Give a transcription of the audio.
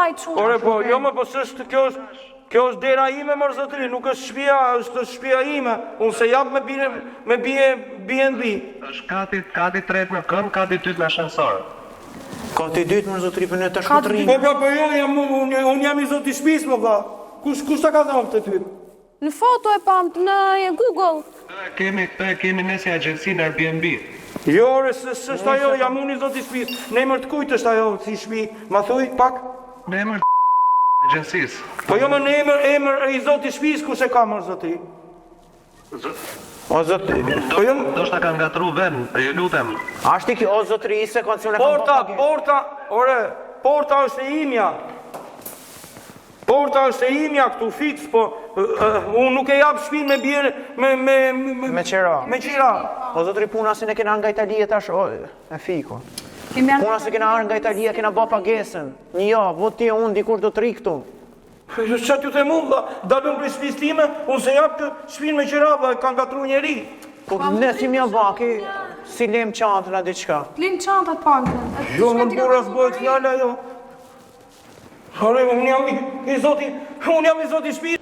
mbajt shumë. Ore, po, jo më, po s'është, kjo është dera ime, mërë zotëri, nuk është shtëpia, është shtëpia ime. Unë se jap me B&B. Është kati tret në kënd, kati dytë në ascensor. Kati dytë, mërë zotëri, për në të shkutërin. Po, jo, unë jam i zoti shtëpisë, më vlla. Kush ta ka dhënë këtë ty? Në foto e pam në Google. Këtë e kemi nësi agjensi në Airbnb. Jo, ore, s'është ajo, jam unë i zoti shtëpisë. Në emër të kujt është ajo si shtëpi? Ma thuj pak? Në emër agjensis. Po jo më në emër i zoti shtëpisë kush e ka mërë zotëri? O zotëri, Do shta ka ngatru vend, ju lutem. ashti kjo, o zotëri, se kondicionet Porta është e imja. Porta është e imja këtu fix, po unë nuk e jap shtëpinë me bjerë me qera. me qira. O zotëri, puna se ne kena nga Italia tash, e fiko. Puna se kena arë nga Italia, kena ba pagesën. Një javë, vot ti e unë dikur do të ri këtu. Çfarë t'ju them unë, dalëm për shtëpisë time, unë se jap të shtëpinë me qira, ka ngatruar njeri. Po ne si mja baki, si lem qantën a diqka. Lin çantat pankën. Jo, më burra s'bëhet fjala jo. Ore, unë jam i zoti shtëpisë.